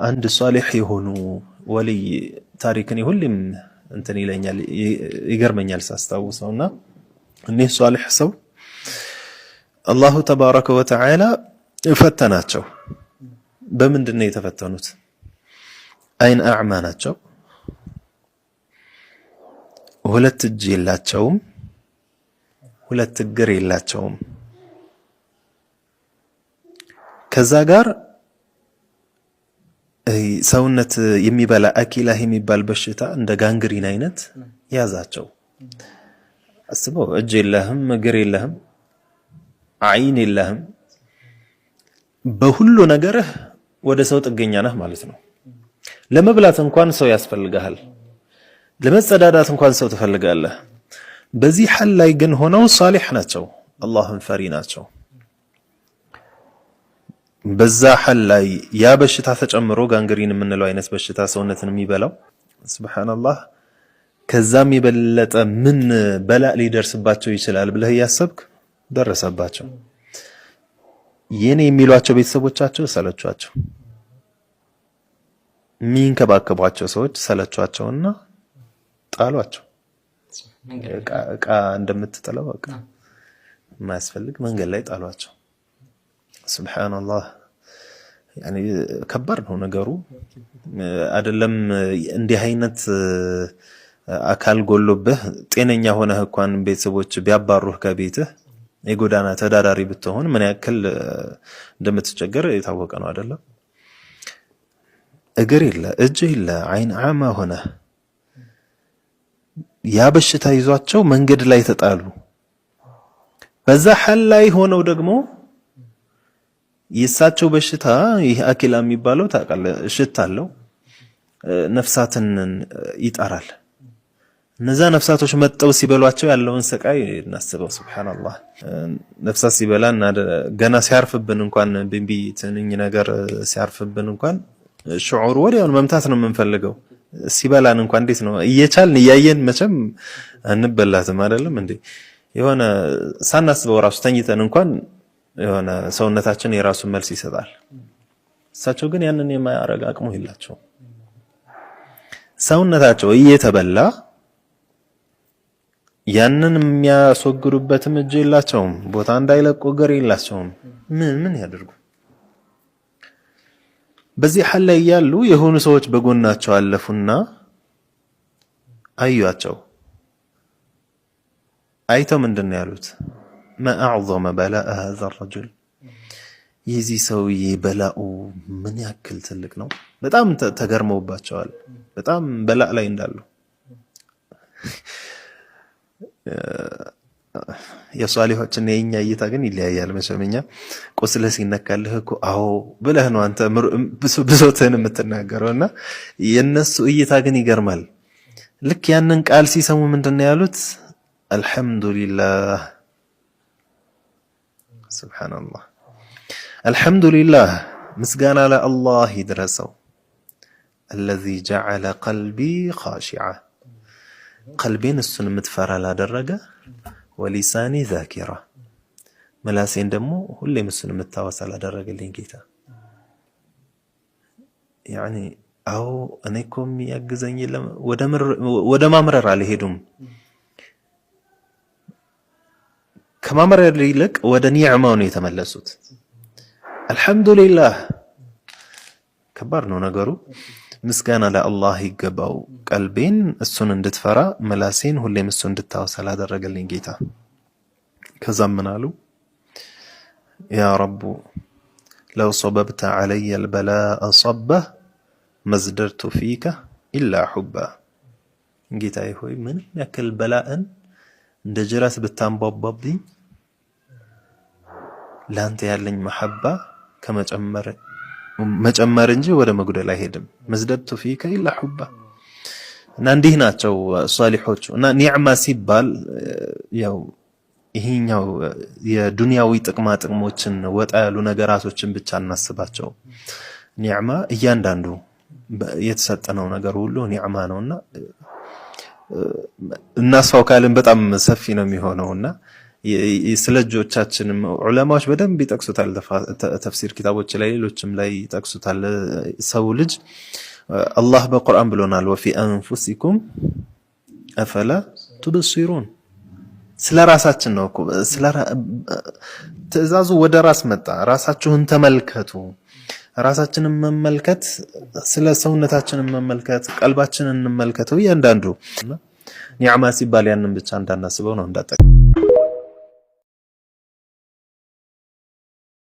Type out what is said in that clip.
አንድ ሷሊህ የሆኑ ወልይ ታሪክን ሁሌም እንትን ይለኛል ይገርመኛል ሳስታውሰውና እነዚህ ሷሊህ ሰው አላሁ ተባረከ ወተዓላ ፈተናቸው። በምንድን ነው የተፈተኑት? አይን አዕማ ናቸው፣ ሁለት እጅ የላቸውም፣ ሁለት እግር የላቸውም። ከዛ ጋር ሰውነት የሚበላ አኪላህ የሚባል በሽታ እንደ ጋንግሪን አይነት ያዛቸው። አስበው፣ እጅ የለህም፣ እግር የለህም፣ አይን የለህም፣ በሁሉ ነገርህ ወደ ሰው ጥገኛ ነህ ማለት ነው። ለመብላት እንኳን ሰው ያስፈልጋል፣ ለመጸዳዳት እንኳን ሰው ትፈልጋለህ። በዚህ ሐል ላይ ግን ሆነው ሷሊህ ናቸው፣ አላህን ፈሪ ናቸው። በዛ ሐል ላይ ያ በሽታ ተጨምሮ ጋንግሪን የምንለው አይነት በሽታ ሰውነትን የሚበላው ሱብሃንአላህ፣ ከዛም የበለጠ ምን በላ ሊደርስባቸው ይችላል ብለህ ያሰብክ ደረሰባቸው። የኔ የሚሏቸው ቤተሰቦቻቸው ሰለቿቸው፣ የሚንከባከቧቸው ሰዎች ሰለቿቸውና ጣሏቸው። እቃ እንደምትጥለው በቃ የማያስፈልግ መንገድ ላይ ጣሏቸው። ሱብሃንአላህ፣ ያኒ ከባድ ነው ነገሩ አይደለም። እንዲህ አይነት አካል ጎሎብህ ጤነኛ ሆነህ እንኳን ቤተሰቦች ቢያባሩህ ከቤትህ የጎዳና ተዳዳሪ ብትሆን ምን ያክል እንደምትቸገር የታወቀ ነው አይደለም? እግር የለ፣ እጅ የለ፣ አይን አዕማ ሆነ ያ በሽታ ይዟቸው መንገድ ላይ ተጣሉ። በዛ ሐል ላይ ሆነው ደግሞ የሳቸው በሽታ ይህ አኪላ የሚባለው ታውቃለህ፣ እሽት አለው፣ ነፍሳትን ይጠራል። እነዛ ነፍሳቶች መጠው ሲበሏቸው ያለውን ስቃይ እናስበው። ሱብሃንአላህ፣ ነፍሳት ሲበላና ገና ሲያርፍብን እንኳን ቢንቢ ትንኝ ነገር ሲያርፍብን እንኳን ሽዑር ወዲያው መምታት ነው የምንፈልገው። ሲበላን እንኳን እንዴት ነው እየቻልን እያየን መቼም አንበላትም አይደለም እንዴ? የሆነ ሳናስበው ራሱ ተኝተን እንኳን የሆነ ሰውነታችን የራሱን መልስ ይሰጣል። እሳቸው ግን ያንን የማያረግ አቅሙ የላቸውም። ሰውነታቸው እየተበላ ያንን የሚያስወግዱበትም እጅ የላቸውም፣ ቦታ እንዳይለቁ እግር የላቸውም። ምን ያደርጉ? በዚህ ሐል ላይ ያሉ የሆኑ ሰዎች በጎናቸው አለፉና አዩአቸው። አይተው ምንድን ነው ያሉት? ما أعظم بلاء هذا الرجل، የዚህ ሰውዬ በላኡ ምን ያክል ትልቅ ነው። በጣም ተገርመውባቸዋል፣ በጣም በላእ ላይ እንዳሉ። የሷሊሆችና የኛ እይታ ግን ይለያያል። መሰለኛ ቁስለ ሲነካልህ እኮ አዎ ብለህ ነው አንተ ብሶትህን የምትናገረውና የነሱ እይታ ግን ይገርማል። ልክ ያንን ቃል ሲሰሙ ምንድነው ያሉት? አልሐምዱሊላህ። ሱብሃንአላህ፣ አልሐምዱሊላህ ምስጋና ለአላህ ይድረሰው። الذي جعل قلبي خاشعة، ቀልቤን እሱን የምትፈራ ላደረገ፣ ወሊሳኒ ዛኪራ፣ መላሴን ደግሞ ሁሌም እሱን የምታወሳ ላደረገልኝ ጌታ። ያኒ አው እኔኮም ያግዘኝ ወደ ማምረር አልሄዱም። ከማምረር ይልቅ ወደ ኒዕማው ነው የተመለሱት። አልሐምዱሊላህ፣ ከባድ ነው ነገሩ። ምስጋና ለአላህ ይገባው፣ ቀልቤን እሱን እንድትፈራ መላሴን ሁሌም እሱን እንድታወሳ ላደረገልኝ ጌታ። ከዛም ምን አሉ? ያ ረቡ ለው ሰበብተ ዐለየ አልበላአ ሰበህ መዝደርቱ ፊከ ኢላ ሑባ። ጌታዬ ሆይ ምንም ያክል በላእን እንደ ጅራት ብታንቧቧብኝ ላንተ ያለኝ መሐባ መጨመር እንጂ ወደ መጉደል አይሄድም። መዝደድቱ ፊከ ኢላ ሑባ። እና እንዲህ ናቸው ሷሊሖቹ። እና ኒዕማ ሲባል ያው ይሄኛው የዱንያዊ ጥቅማ ጥቅሞችን ወጣ ያሉ ነገራቶችን ብቻ እናስባቸው። ኒዕማ እያንዳንዱ የተሰጠነው ነገር ሁሉ ኒዕማ ነውና እናስፋው ካልን በጣም ሰፊ ነው የሚሆነውና ስለ እጆቻችንም ዑለማዎች በደንብ ይጠቅሱታል። ተፍሲር ኪታቦች ላይ ሌሎችም ላይ ይጠቅሱታል። ሰው ልጅ አላህ በቁርአን ብሎናል ወፊ አንፉሲኩም አፈላ ቱብሲሩን። ስለ ራሳችን ነው እኮ ትእዛዙ ወደ ራስ መጣ። ራሳችሁን ተመልከቱ። ራሳችንን መመልከት፣ ስለ ሰውነታችንን መመልከት፣ ቀልባችንን እንመልከተው። እያንዳንዱ ኒዕማ ሲባል ያንን ብቻ እንዳናስበው ነው እንዳጠቅ